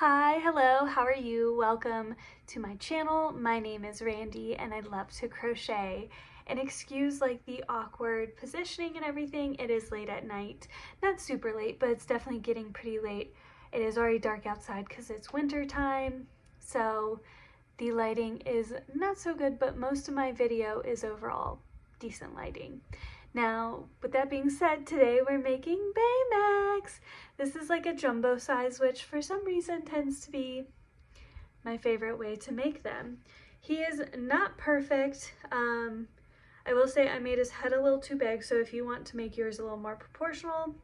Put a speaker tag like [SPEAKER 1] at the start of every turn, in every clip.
[SPEAKER 1] Hi, hello, how are you? Welcome to my channel. My name is Randy and I love to crochet. And excuse like the awkward positioning and everything, it is late at night. Not super late, but it's definitely getting pretty late. It is already dark outside because it's winter time, so the lighting is not so good, but most of my video is overall decent lighting. Now, with that being said, today we're making Baymax. This is like a jumbo size, which for some reason tends to be my favorite way to make them. He is not perfect. I will say I made his head a little too big, so if you want to make yours a little more proportional,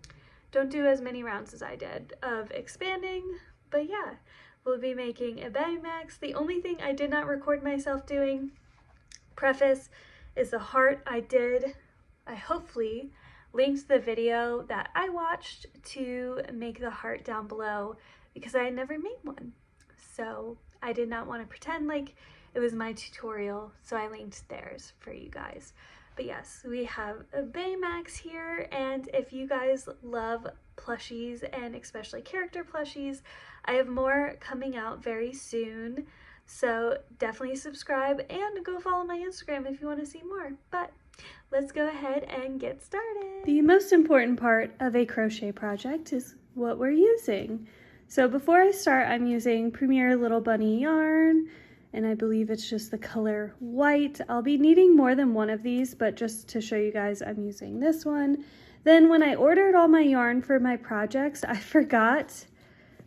[SPEAKER 1] don't do as many rounds as I did of expanding, but yeah, we'll be making a Baymax. The only thing I did not record myself doing, preface, is the heart. I hopefully linked the video that I watched to make the heart down below because I had never made one. So I did not want to pretend like it was my tutorial, so I linked theirs for you guys. But yes, we have a Baymax here, and if you guys love plushies and especially character plushies, I have more coming out very soon. So definitely subscribe and go follow my Instagram if you want to see more. But let's go ahead and get started. The most important part of a crochet project is what we're using. So before I start, I'm using Premier Little Bunny yarn, and I believe it's just the color white. I'll be needing more than one of these, but just to show you guys, I'm using this one. Then when I ordered all my yarn for my projects, I forgot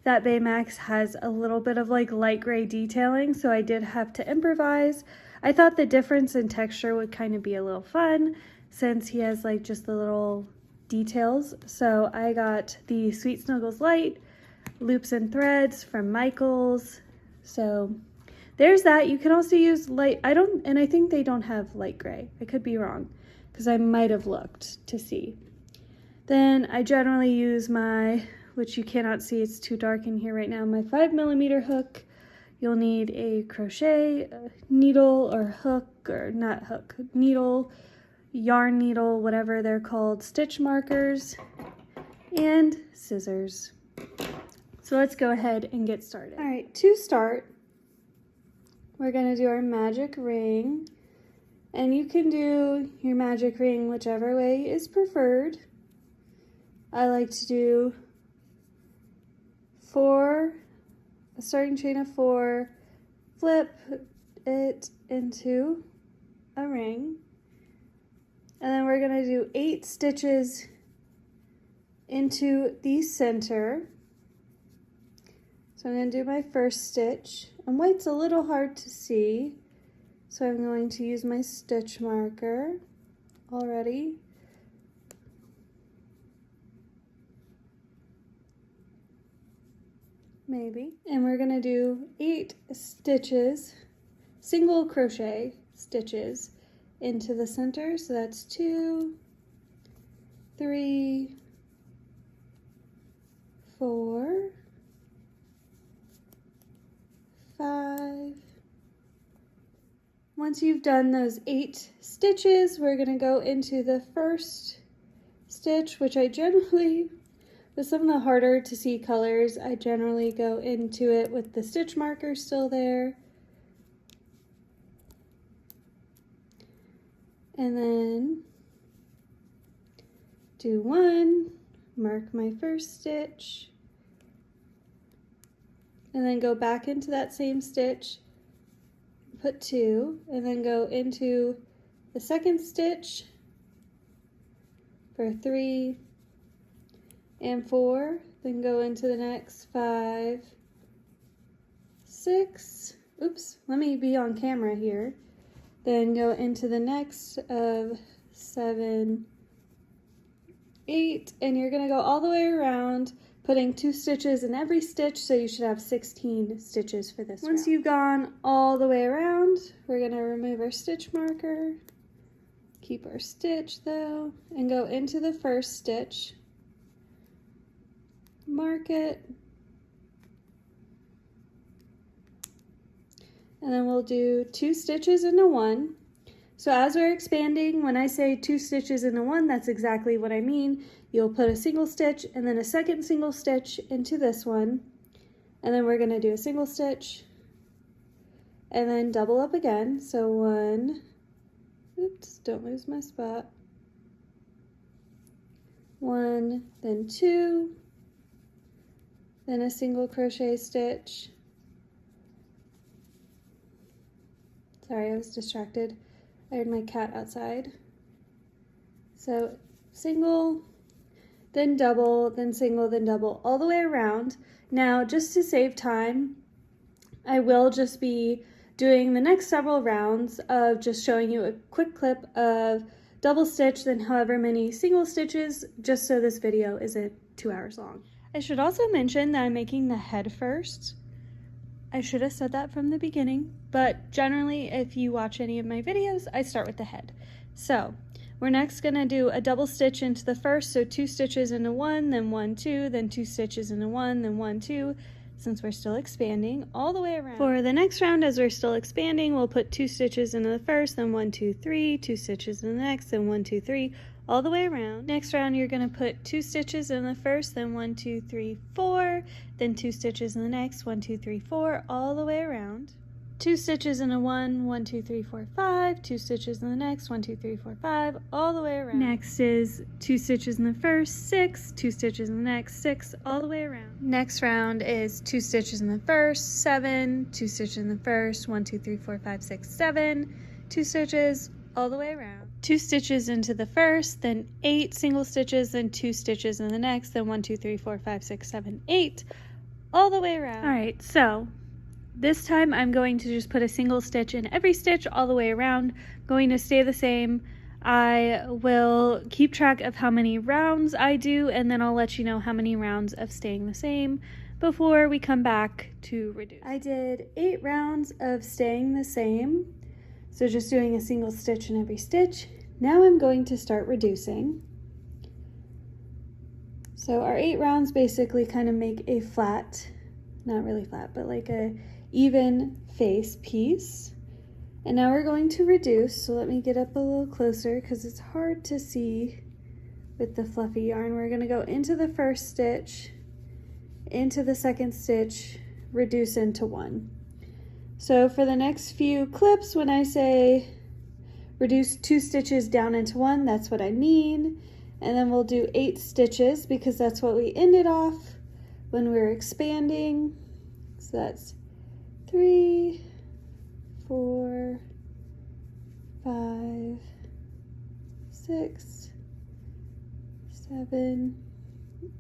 [SPEAKER 1] that Baymax has a little bit of like light gray detailing, so I did have to improvise. I thought the difference in texture would kind of be a little fun since he has like just the little details. So I got the Sweet Snuggles Light Loops and Threads from Michaels. So there's that. You can also use light, I think they don't have light gray. I could be wrong because I might have looked to see. Then I generally use my, which you cannot see, it's too dark in here right now, my 5mm hook. You'll need a crochet needle or hook, or not hook, needle, yarn needle, whatever they're called, stitch markers, and scissors. So let's go ahead and get started. All right, to start, we're gonna do our magic ring, and you can do your magic ring whichever way is preferred. I like to do a starting chain of 4, flip it into a ring, and then we're going to do 8 stitches into the center. So I'm going to do my first stitch, and white's a little hard to see, so I'm going to use my stitch marker already. Maybe. And we're gonna do 8 stitches, single crochet stitches into the center. So that's 2, 3, 4, 5. Once you've done those 8 stitches, we're gonna go into the first stitch, which I generally, with some of the harder to see colors, I generally go into it with the stitch marker still there. And then do 1, mark my first stitch, and then go back into that same stitch, put 2, and then go into the second stitch for 3, and 4, then go into the next 5, 6, oops, let me be on camera here, then go into the next of 7, 8, and you're gonna go all the way around, putting 2 stitches in every stitch, so you should have 16 stitches for this Once round. You've gone all the way around, we're gonna remove our stitch marker, keep our stitch though, and go into the first stitch, mark it, and then we'll do 2 stitches into 1. So as we're expanding, when I say 2 stitches into 1, that's exactly what I mean. You'll put a single stitch and then a second single stitch into this one,
[SPEAKER 2] and then we're going to do a single stitch and then double up again. So 1, oops, don't lose my spot, 1, then 2, then a single crochet stitch. Sorry, I was distracted. I heard my cat outside. So single, then double, then single, then double, all the way around. Now, just to save time, I will just be doing the next several rounds of just showing you a quick clip of double stitch, then however many single stitches, just so this video isn't 2 hours long. I should also mention that I'm making the head first. I should have said that from the beginning, but generally if you watch any of my videos, I start with the head. So we're next going to do a double stitch into the first, so 2 stitches into 1, then 1, 2, then 2 stitches into 1, then 1, 2, since we're still expanding all the way around. For the next round, as we're still expanding, we'll put 2 stitches into the first, then 1, 2, 3, 2 stitches in the next, then 1, 2, 3, all the way around. Next round, you're going to put 2 stitches in the first, then 1, 2, 3, 4, then 2 stitches in the next, 1, 2, 3, 4, all the way around. 2 stitches in a 1, 1, 2, 3, 4, 5, 2 stitches in the next, 1, 2, 3, 4, 5, all the way around. Next is 2 stitches in the first, 6, 2 stitches in the next, 6, all the way around. Next round is 2 stitches in the first, 7, 2 stitches in the first, 1, 2, 3, 4, 5, 6, 7, 2 stitches all the way around. 2 stitches into the first, then 8 single stitches, then 2 stitches in the next, then 1, 2, 3, 4, 5, 6, 7, 8, all the way around. All right, so this time I'm going to just put a single stitch in every stitch all the way around, going to stay the same. I will keep track of how many rounds I do, and then I'll let you know how many rounds of staying the same before we come back to reduce. I did 8 rounds of staying the same, so just doing a single stitch in every stitch. Now I'm going to start reducing. So our 8 rounds basically kind of make a flat, not really flat, but like a even face piece. And now we're going to reduce, so let me get up a little closer because it's hard to see with the fluffy yarn. We're going to go into the first stitch, into the second stitch, reduce into 1. So for the next few clips, when I say reduce 2 stitches down into 1, that's what I mean. And then we'll do 8 stitches because that's what we ended off when we were expanding. So that's 3, 4, 5, 6, 7,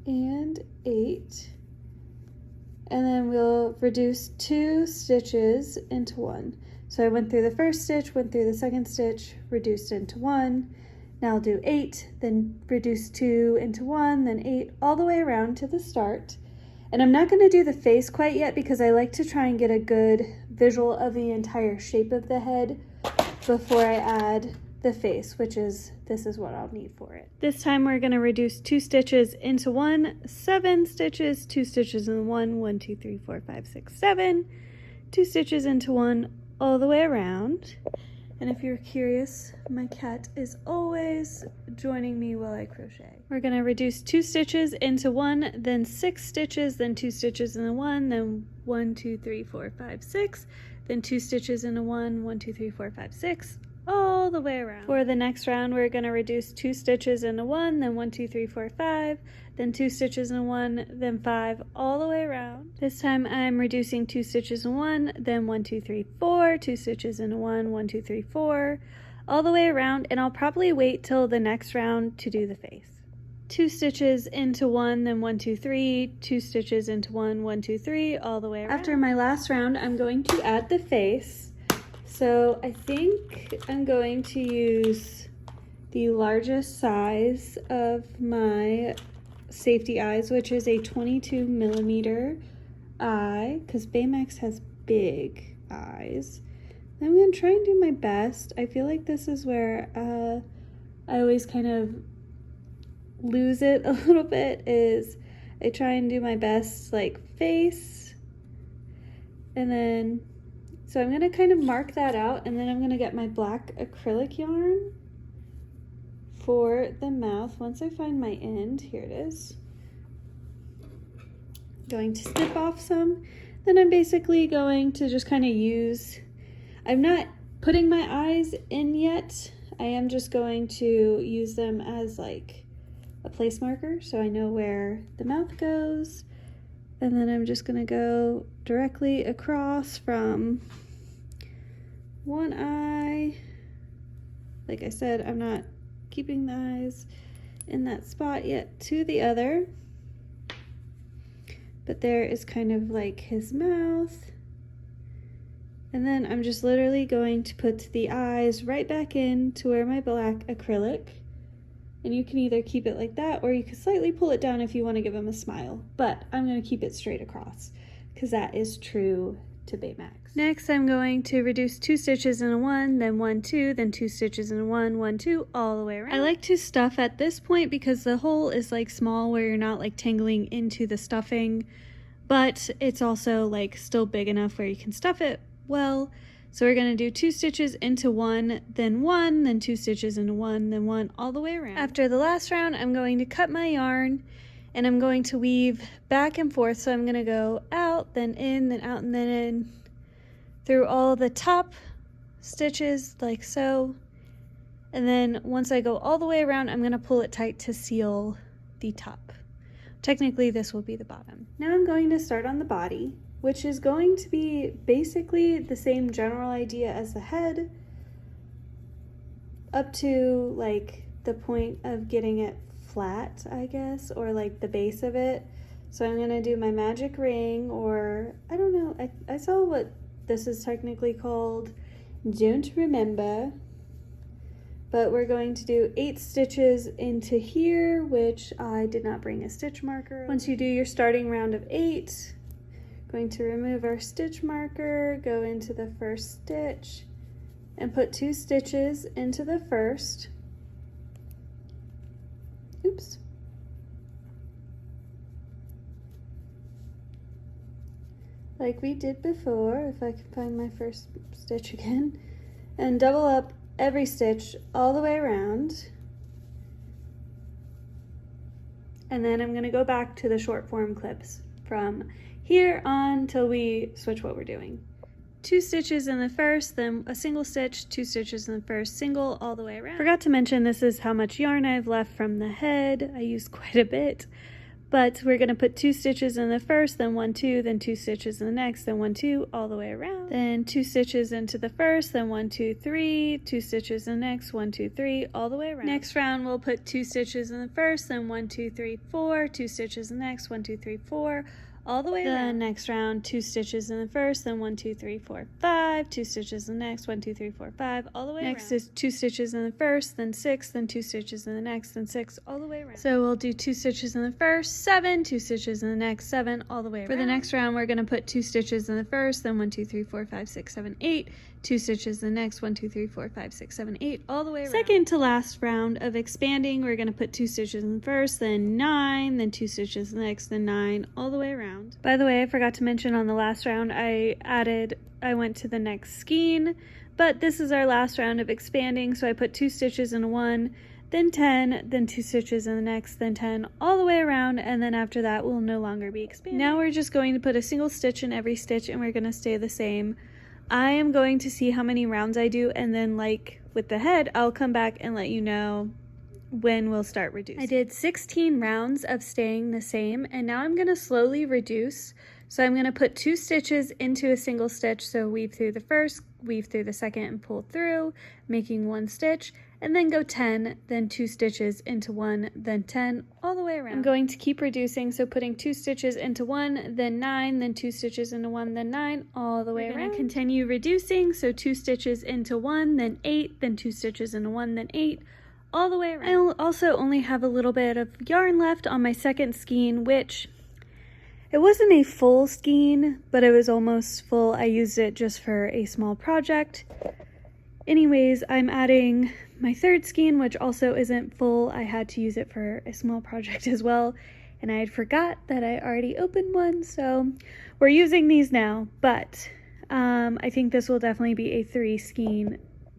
[SPEAKER 2] and 8. And then we'll reduce 2 stitches into 1. So I went through the first stitch, went through the second stitch, reduced into 1. Now I'll do 8, then reduce 2 into 1, then 8, all the way around to the start. And I'm not going to do the face quite yet because I like to try and get a good visual of the entire shape of the head before I add the face, which is, this is what I'll need for it. This time we're going to reduce 2 stitches into 1, 7 stitches, 2 stitches in 1, 1, 2, 3, 4, 5, 6, 7, 2 stitches into 1 all the way around. And if you're curious, my cat is always joining me while I crochet. We're going to reduce 2 stitches into 1, then 6 stitches, then 2 stitches into 1, then 1, 2, 3, 4, 5, 6, then 2 stitches into 1, 1, 2, 3, 4, 5, 6, all the way around. For the next round, we're going to reduce 2 stitches into 1, then 1, 2, 3, 4, 5, then 2 stitches in 1, then 5, all the way around. This time I'm reducing 2 stitches in 1, then 1, 2, 3, 4, 2 stitches into 1, 1, 2, 3, 4, all the way around, and I'll probably wait till the next round to do the face. 2 stitches into 1, then 1, 2, 3, 2 stitches into 1, 1, 2, 3, all the way around. After my last round, I'm going to add the face. So I think I'm going to use the largest size of my safety eyes, which is a 22mm eye, because Baymax has big eyes. I'm going to try and do my best. I feel like this is where I always kind of lose it a little bit, is I try and do my best like face, and then so I'm going to kind of mark that out, and then I'm going to get my black acrylic yarn for the mouth. Once I find my end, here it is. Going to snip off some, Then I'm basically going to just kind of I'm not putting my eyes in yet. I am just going to use them as like a place marker so I know where the mouth goes. And then I'm just gonna go directly across from one eye. Like I said, I'm not keeping the eyes in that spot yet, to the other. But there is kind of like his mouth. And then I'm just literally going to put the eyes right back in to where my black acrylic. And you can either keep it like that or you can slightly pull it down if you want to give him a smile. But I'm going to keep it straight across because that is true to Baymax. Next, I'm going to reduce 2 stitches in a 1, then 1, 2, then 2 stitches in a 1, 1, 2, all the way around. I like to stuff at this point because the hole is like small where you're not like tangling into the stuffing, but it's also like still big enough where you can stuff it well. So we're going to do 2 stitches into 1, then 2 stitches into 1, then 1, all the way around. After the last round, I'm going to cut my yarn and I'm going to weave back and forth. So I'm going to go out, then in, then out, and then in through all the top stitches like so. And then once I go all the way around, I'm going to pull it tight to seal the top. Technically, this will be the bottom. Now I'm going to start on the body, which is going to be basically the same general idea as the head up to like the point of getting it flat, I guess, or like the base of it. So I'm going to do my magic ring, or I don't know, I saw what this is technically called, don't remember, but we're going to do 8 stitches into here, which I did not bring a stitch marker. Once you do your starting round of 8, going to remove our stitch marker, go into the first stitch and put 2 stitches into the first. Oops. Like we did before, if I can find my first stitch again, and double up every stitch all the way around. And then I'm going to go back to the short form clips from here on till we switch what we're doing. 2 stitches in the first, then a single stitch, 2 stitches in the first, single, all the way around. Forgot to mention this is how much yarn I've left from the head. I used quite a bit. But we're going to put 2 stitches in the first, then 1, 2, then 2 stitches in the next, then 1, 2, all the way around. Then 2 stitches into the first, then 1, 2, 3, 2 stitches in the next, 1, 2, 3, all the way around. Next round, we'll put 2 stitches in the first, then 1, 2, 3, 4, 2 stitches in the next, 1, 2, 3, 4, all the way around. Then next round, 2 stitches in the first, then 1, 2, 3, 4, 5, 2 stitches in the next, 1, 2, 3, 4, 5, all the way around. Next is 2 stitches in the first, then 6, then 2 stitches in the next, then 6, all the way around. So we'll do 2 stitches in the first, 7, 2 stitches in the next, 7, all the way around. For the next round, we're going to put 2 stitches in the first, then 1, 2, 3, 4, 5, 6, 7, 8, 2 stitches in the next, 1, 2, 3, 4, 5, 6, 7, 8, all the way around. Second to last round of expanding, we're going to put 2 stitches in the first, then 9, then 2 stitches in the next, then 9, all the way around. By the way, I forgot to mention on the last round, I went to the next skein, but this is our last round of expanding, so I put 2 stitches in one, then 10, then 2 stitches in the next, then 10, all the way around, and then after that we'll no longer be expanding. Now we're just going to put a single stitch in every stitch and we're going to stay the same. I am going to see how many rounds I do, and then like with the head, I'll come back and let you know when we'll start reducing. I did 16 rounds of staying the same, and now I'm going to slowly reduce. So I'm going to put 2 stitches into a single stitch, so weave through the first, weave through the second, and pull through, making 1 stitch, and then go 10, then 2 stitches into 1, then 10, all the way around. I'm going to keep reducing, so putting 2 stitches into 1, then 9, then 2 stitches into 1, then 9, all the way around. We're going to continue reducing, so 2 stitches into 1, then 8, then 2 stitches into 1, then 8, all the way around. I'll also only have a little bit of yarn left on my second skein, which it wasn't a full skein, but it was almost full. I used it just for a small project. Anyways, I'm adding my third skein, which also isn't full. I had to use it for a small project as well, and I had forgot that I already opened one, so we're using these now, but I think this will definitely be a 3 skein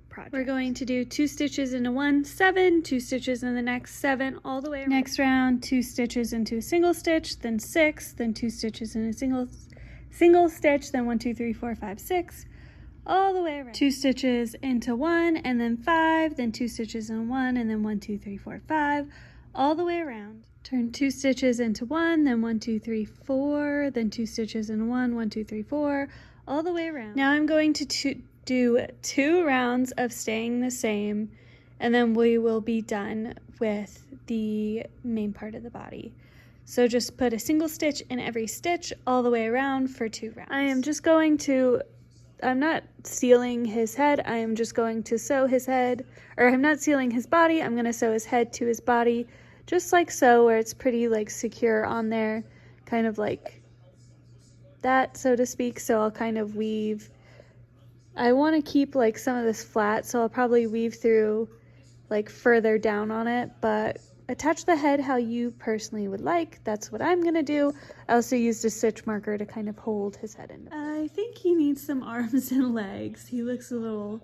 [SPEAKER 2] project. We're going to do 2 stitches into 1, 7, 2 stitches in the next, 7, all the way around. Next round, 2 stitches into a single stitch, then 6, then 2 stitches in a single single stitch, then 1, 2, 3, 4, 5, 6, all the way around. 2 stitches into 1, and then 5, then 2 stitches in 1, and then 1, 2, 3, 4, 5, all the way around. Turn 2 stitches into 1, then 1, 2, 3, 4, then 2 stitches in 1, 1, 2, 3, 4, all the way around. Now I'm going to do 2 rounds of staying the same, and then we will be done with the main part of the body. So just put a single stitch in every stitch all the way around for 2 rounds. I am just going to, I'm not sealing his head, I am just going to sew his head, or I'm not sealing his body, I'm going to sew his head to his body, just like so, where it's pretty like secure on there, kind of like that, so to speak. So I'll kind of weave, I want to keep like some of this flat, so I'll probably weave through like further down on it, but attach the head how you personally would like. That's what I'm gonna do. I also used a stitch marker to kind of hold his head in. I think he needs some arms and legs. He looks a little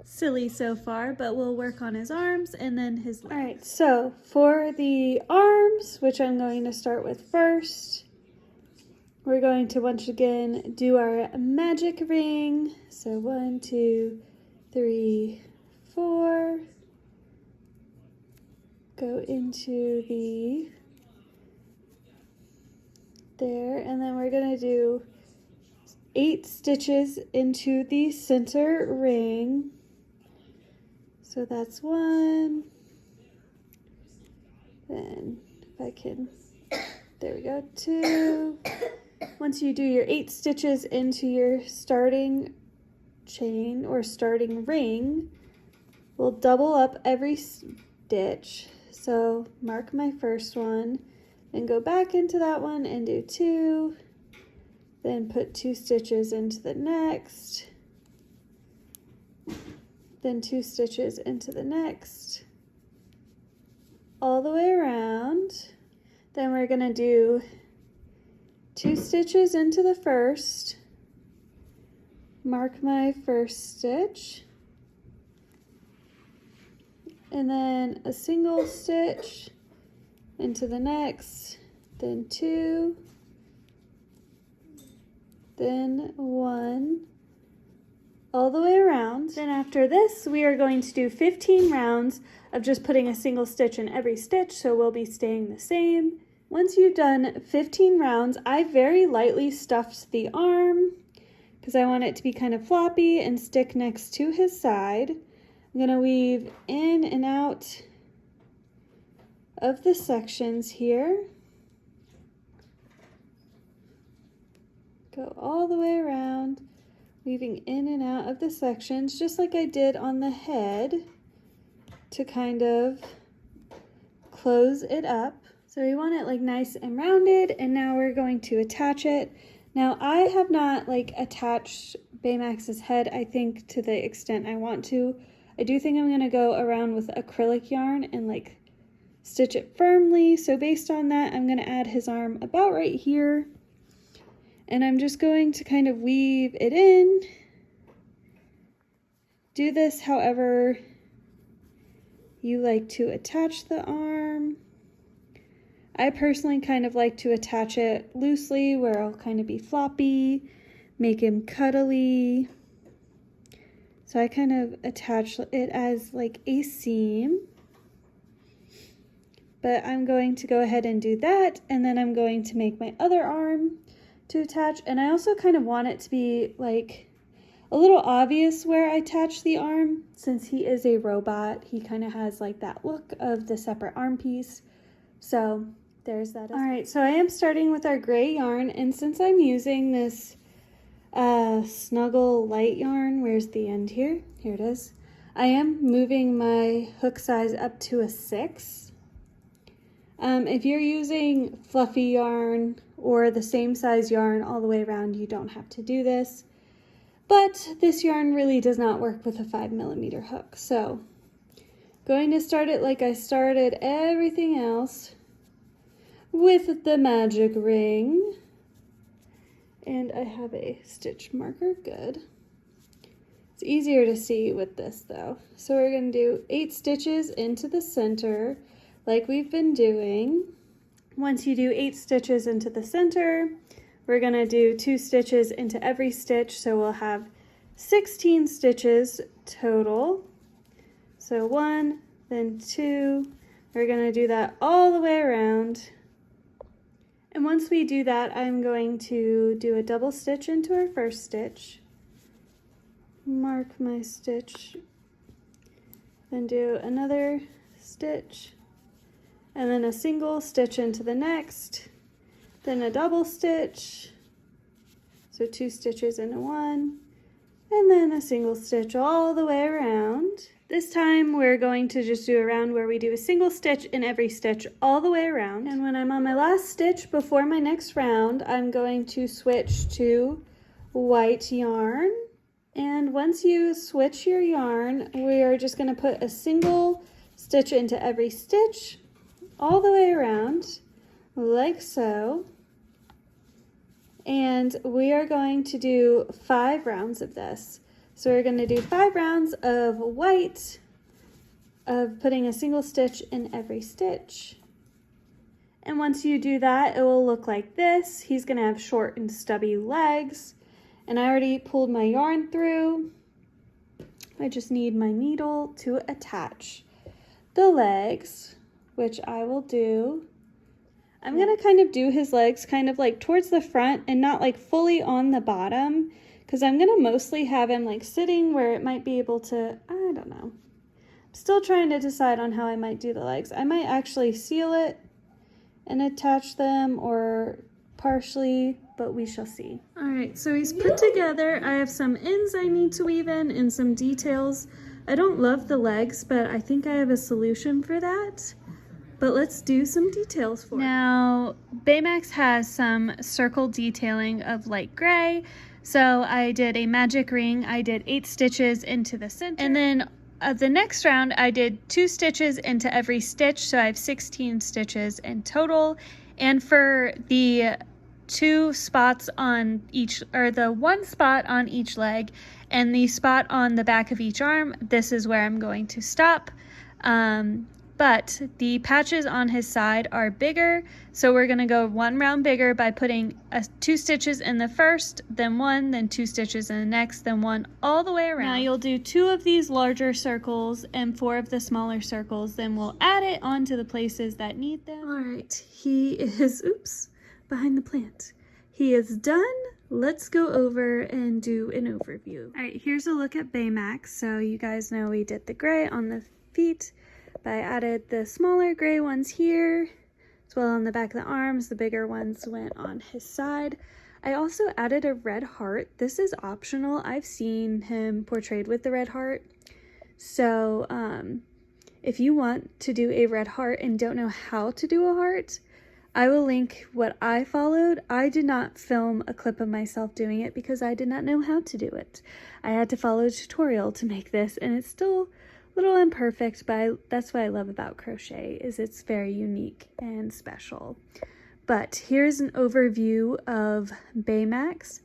[SPEAKER 2] silly so far, but we'll work on his arms and then his legs. All right, so for the arms, which I'm going to start with first, we're going to once again do our magic ring. So 1, 2, 3, 4. Go into the there, and then we're gonna do 8 stitches into the center ring. So that's 1, then if I can, there we go, 2. Once you do your 8 stitches into your starting chain or starting ring, we'll double up every stitch. So mark my first one, then go back into that one and do 2, then put 2 stitches into the next, then 2 stitches into the next, all the way around. Then we're gonna do 2 stitches into the first, mark my first stitch, and then a single stitch into the next, then 2, then 1, all the way around. Then after this, we are going to do 15 rounds of just putting a single stitch in every stitch, so we'll be staying the same. Once you've done 15 rounds, I very lightly stuffed the arm because I want it to be kind of floppy and stick next to his side. I'm going to weave in and out of the sections here. Go all the way around, weaving in and out of the sections, just like I did on the head, to kind of close it up. So we want it like nice and rounded, and now we're going to attach it. Now I have not like attached Baymax's head, I think, to the extent I want to. I do think I'm gonna go around with acrylic yarn and like stitch it firmly. So based on that, I'm gonna add his arm about right here. And I'm just going to kind of weave it in. Do this however you like to attach the arm. I personally kind of like to attach it loosely where it'll kind of be floppy, make him cuddly. So I kind of attach it as like a seam. But I'm going to go ahead and do that, and then I'm going to make my other arm to attach. And I also kind of want it to be like a little obvious where I attach the arm. Since he is a robot, he kind of has like that look of the separate arm piece. So there's that. All right, so I am starting with our gray yarn, and since I'm using this Snuggle light yarn, where's the end here? Here it is. I am moving my hook size up to a 6. If you're using fluffy yarn or the same size yarn all the way around, you don't have to do this. But this yarn really does not work with a 5mm hook. So going to start it like I started everything else, with the magic ring. And I have a stitch marker, good. It's easier to see with this though. So we're gonna do 8 stitches into the center like we've been doing. Once you do 8 stitches into the center, we're gonna do 2 stitches into every stitch, so we'll have 16 stitches total. So 1, then 2, we're gonna do that all the way around. And once we do that, I'm going to do a double stitch into our first stitch, mark my stitch, then do another stitch, and then a single stitch into the next, then a double stitch, so 2 stitches into one, and then a single stitch all the way around. This time we're going to just do a round where we do a single stitch in every stitch all the way around. And when I'm on my last stitch before my next round, I'm going to switch to white yarn. And once you switch your yarn, we are just going to put a single stitch into every stitch all the way around, like so. And we are going to do 5 rounds of this. So we're going to do 5 rounds of white, of putting a single stitch in every stitch. And once you do that, it will look like this. He's going to have short and stubby legs. And I already pulled my yarn through. I just need my needle to attach the legs, which I will do. I'm going to kind of do his legs kind of like towards the front and not like fully on the bottom, because I'm going to mostly have him like sitting where it might be able to, I don't know. I'm still trying to decide on how I might do the legs. I might actually seal it and attach them, or partially, but we shall see. All right, so he's put together. I have some ends I need to weave in and some details. I don't love the legs, but I think I have a solution for that. But let's do some details for it. Now, Baymax has some circle detailing of light gray. So I did a magic ring. I did 8 stitches into the center. And then the next round, I did 2 stitches into every stitch. So I have 16 stitches in total. And for the 2 spots on each, or the 1 spot on each leg and the spot on the back of each arm, this is where I'm going to stop. But the patches on his side are bigger, so we're going to go 1 round bigger by putting 2 stitches in the first, then 1, then 2 stitches in the next, then 1, all the way around. Now you'll do 2 of these larger circles and 4 of the smaller circles, then we'll add it onto the places that need them. All right, he is, oops, behind the plant. He is done. Let's go over and do an overview. All right, here's a look at Baymax. So you guys know we did the gray on the feet. I added the smaller gray ones here, as well on the back of the arms. The bigger ones went on his side. I also added a red heart. This is optional. I've seen him portrayed with the red heart. So if you want to do a red heart and don't know how to do a heart, I will link what I followed. I did not film a clip of myself doing it because I did not know how to do it. I had to follow a tutorial to make this, and it's still little imperfect, but that's what I love about crochet, is it's very unique and special. But here's an overview of Baymax.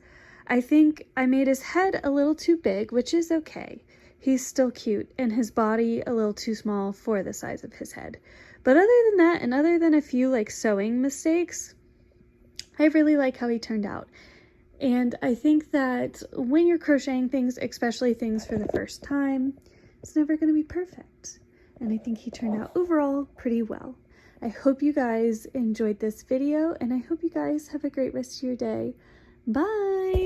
[SPEAKER 2] I think I made his head a little too big, which is okay. He's still cute, and his body a little too small for the size of his head. But other than that, and other than a few like sewing mistakes, I really like how he turned out. And I think that when you're crocheting things, especially things for the first time, it's never going to be perfect. And I think he turned out overall pretty well. I hope you guys enjoyed this video, and I hope you guys have a great rest of your day. Bye!